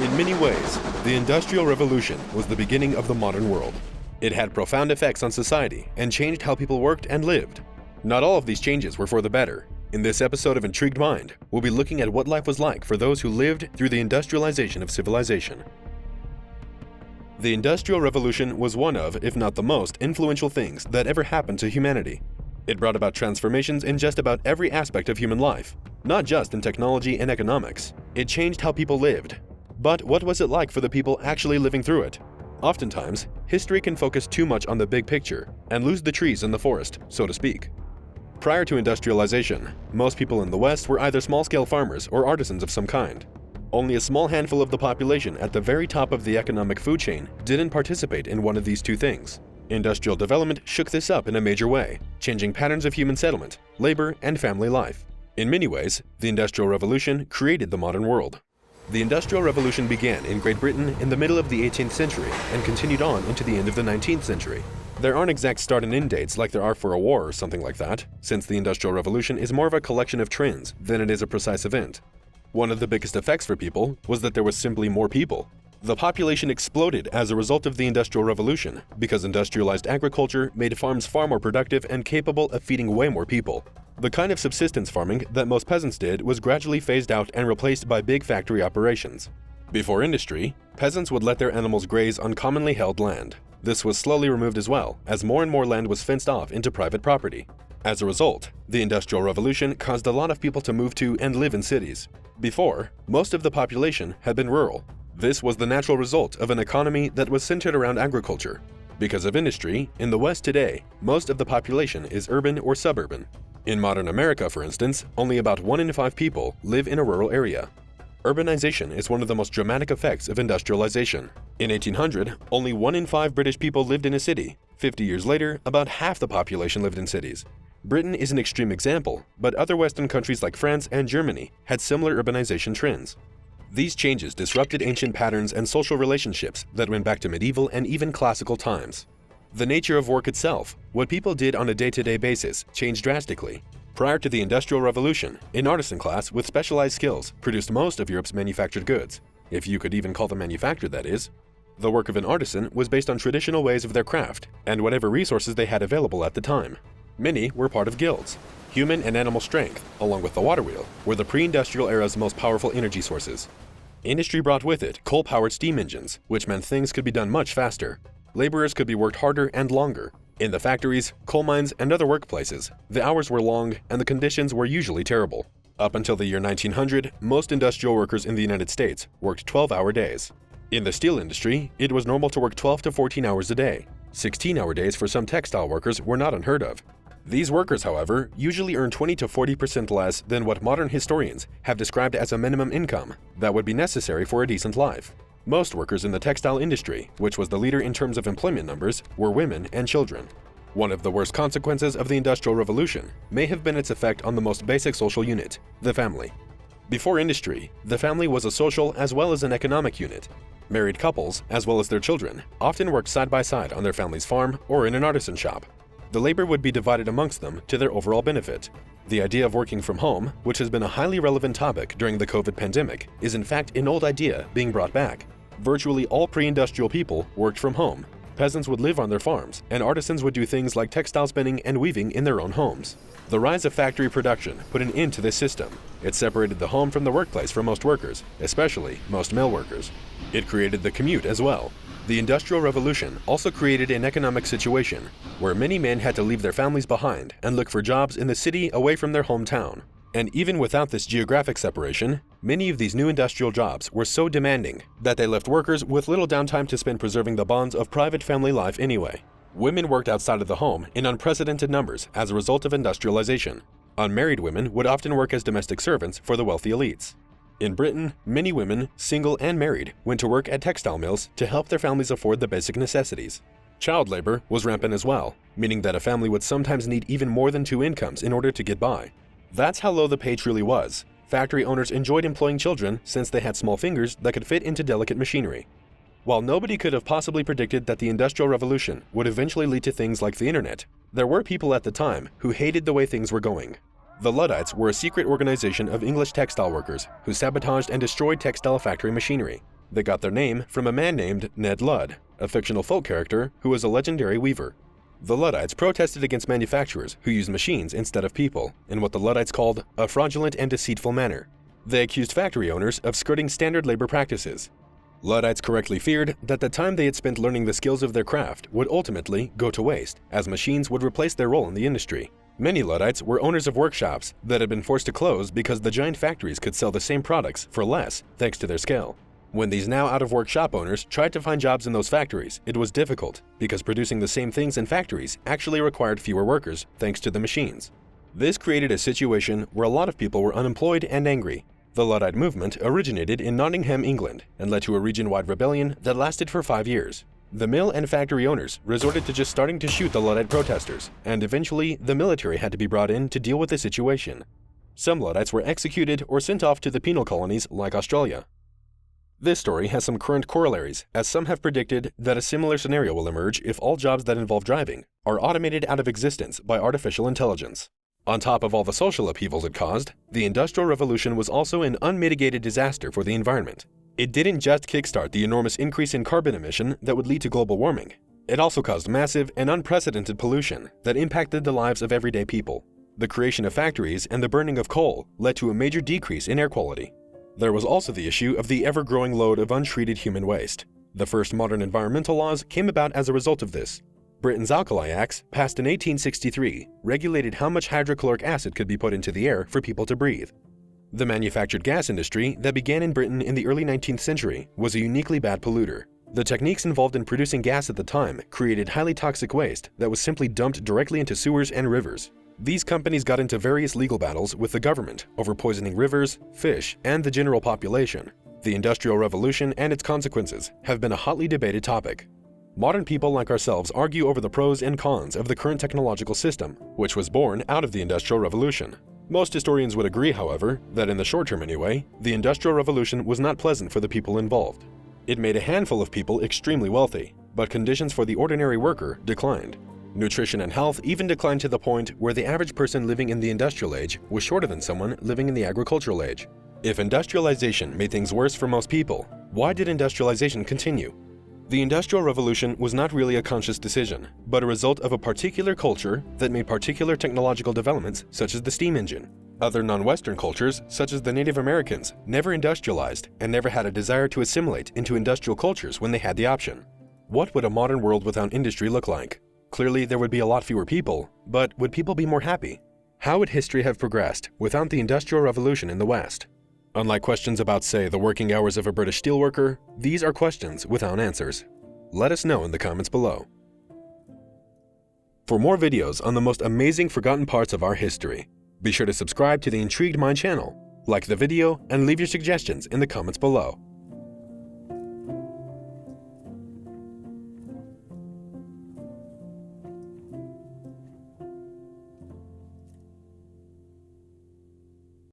In many ways, the Industrial Revolution was the beginning of the modern world. It had profound effects on society and changed how people worked and lived. Not all of these changes were for the better. In this episode of Intrigued Mind, we'll be looking at what life was like for those who lived through the industrialization of civilization. The Industrial Revolution was one of, if not the most, influential things that ever happened to humanity. It brought about transformations in just about every aspect of human life, not just in technology and economics. It changed how people lived. But what was it like for the people actually living through it? Oftentimes, history can focus too much on the big picture and lose the trees in the forest, so to speak. Prior to industrialization, most people in the West were either small-scale farmers or artisans of some kind. Only a small handful of the population at the very top of the economic food chain didn't participate in one of these two things. Industrial development shook this up in a major way, changing patterns of human settlement, labor, and family life. In many ways, the Industrial Revolution created the modern world. The Industrial Revolution began in Great Britain in the middle of the 18th century and continued on into the end of the 19th century. There aren't exact start and end dates like there are for a war or something like that, since the Industrial Revolution is more of a collection of trends than it is a precise event. One of the biggest effects for people was that there was simply more people. The population exploded as a result of the Industrial Revolution because industrialized agriculture made farms far more productive and capable of feeding way more people. The kind of subsistence farming that most peasants did was gradually phased out and replaced by big factory operations. Before industry, peasants would let their animals graze on commonly held land. This was slowly removed as well, as more and more land was fenced off into private property. As a result, the Industrial Revolution caused a lot of people to move to and live in cities. Before, most of the population had been rural. This was the natural result of an economy that was centered around agriculture. Because of industry, in the West today, most of the population is urban or suburban. In modern America, for instance, only about 1 in 5 people live in a rural area. Urbanization is one of the most dramatic effects of industrialization. In 1800, only 1 in 5 British people lived in a city. 50 years later, about half the population lived in cities. Britain is an extreme example, but other Western countries like France and Germany had similar urbanization trends. These changes disrupted ancient patterns and social relationships that went back to medieval and even classical times. The nature of work itself, what people did on a day-to-day basis, changed drastically. Prior to the Industrial Revolution, an artisan class with specialized skills produced most of Europe's manufactured goods, if you could even call them manufactured, that is. The work of an artisan was based on traditional ways of their craft and whatever resources they had available at the time. Many were part of guilds. Human and animal strength, along with the water wheel, were the pre-industrial era's most powerful energy sources. Industry brought with it coal-powered steam engines, which meant things could be done much faster. Laborers could be worked harder and longer. In the factories, coal mines, and other workplaces, the hours were long and the conditions were usually terrible. Up until the year 1900, most industrial workers in the United States worked 12-hour days. In the steel industry, it was normal to work 12 to 14 hours a day. 16-hour days for some textile workers were not unheard of. These workers, however, usually earn 20 to 40% less than what modern historians have described as a minimum income that would be necessary for a decent life. Most workers in the textile industry, which was the leader in terms of employment numbers, were women and children. One of the worst consequences of the Industrial Revolution may have been its effect on the most basic social unit, the family. Before industry, the family was a social as well as an economic unit. Married couples, as well as their children, often worked side by side on their family's farm or in an artisan shop. The labor would be divided amongst them to their overall benefit. The idea of working from home, which has been a highly relevant topic during the COVID pandemic, is in fact an old idea being brought back. Virtually all pre-industrial people worked from home. Peasants would live on their farms, and artisans would do things like textile spinning and weaving in their own homes. The rise of factory production put an end to this system. It separated the home from the workplace for most workers, especially most male workers. It created the commute as well. The Industrial Revolution also created an economic situation where many men had to leave their families behind and look for jobs in the city away from their hometown. And even without this geographic separation, many of these new industrial jobs were so demanding that they left workers with little downtime to spend preserving the bonds of private family life anyway. Women worked outside of the home in unprecedented numbers as a result of industrialization. Unmarried women would often work as domestic servants for the wealthy elites. In Britain, many women, single and married, went to work at textile mills to help their families afford the basic necessities. Child labor was rampant as well, meaning that a family would sometimes need even more than 2 incomes in order to get by. That's how low the pay truly was. Factory owners enjoyed employing children since they had small fingers that could fit into delicate machinery. While nobody could have possibly predicted that the Industrial Revolution would eventually lead to things like the internet, there were people at the time who hated the way things were going. The Luddites were a secret organization of English textile workers who sabotaged and destroyed textile factory machinery. They got their name from a man named Ned Ludd, a fictional folk character who was a legendary weaver. The Luddites protested against manufacturers who used machines instead of people in what the Luddites called a fraudulent and deceitful manner. They accused factory owners of skirting standard labor practices. Luddites correctly feared that the time they had spent learning the skills of their craft would ultimately go to waste, as machines would replace their role in the industry. Many Luddites were owners of workshops that had been forced to close because the giant factories could sell the same products for less thanks to their scale. When these now out-of-work shop owners tried to find jobs in those factories, it was difficult because producing the same things in factories actually required fewer workers thanks to the machines. This created a situation where a lot of people were unemployed and angry. The Luddite movement originated in Nottingham, England, and led to a region-wide rebellion that lasted for 5 years. The mill and factory owners resorted to just starting to shoot the Luddite protesters, and eventually the military had to be brought in to deal with the situation. Some Luddites were executed or sent off to the penal colonies like Australia. This story has some current corollaries, as some have predicted that a similar scenario will emerge if all jobs that involve driving are automated out of existence by artificial intelligence. On top of all the social upheavals it caused, the Industrial Revolution was also an unmitigated disaster for the environment. It didn't just kickstart the enormous increase in carbon emission that would lead to global warming. It also caused massive and unprecedented pollution that impacted the lives of everyday people. The creation of factories and the burning of coal led to a major decrease in air quality. There was also the issue of the ever-growing load of untreated human waste. The first modern environmental laws came about as a result of this. Britain's Alkali Acts, passed in 1863, regulated how much hydrochloric acid could be put into the air for people to breathe. The manufactured gas industry that began in Britain in the early 19th century was a uniquely bad polluter. The techniques involved in producing gas at the time created highly toxic waste that was simply dumped directly into sewers and rivers. These companies got into various legal battles with the government over poisoning rivers, fish, and the general population. The Industrial Revolution and its consequences have been a hotly debated topic. Modern people like ourselves argue over the pros and cons of the current technological system, which was born out of the Industrial Revolution. Most historians would agree, however, that in the short term anyway, the Industrial Revolution was not pleasant for the people involved. It made a handful of people extremely wealthy, but conditions for the ordinary worker declined. Nutrition and health even declined to the point where the average person living in the industrial age was shorter than someone living in the agricultural age. If industrialization made things worse for most people, why did industrialization continue? The Industrial Revolution was not really a conscious decision, but a result of a particular culture that made particular technological developments such as the steam engine. Other non-Western cultures, such as the Native Americans, never industrialized and never had a desire to assimilate into industrial cultures when they had the option. What would a modern world without industry look like? Clearly, there would be a lot fewer people, but would people be more happy? How would history have progressed without the Industrial Revolution in the West? Unlike questions about, say, the working hours of a British steelworker, these are questions without answers. Let us know in the comments below. For more videos on the most amazing forgotten parts of our history, be sure to subscribe to the Intrigued Mind channel, like the video, and leave your suggestions in the comments below.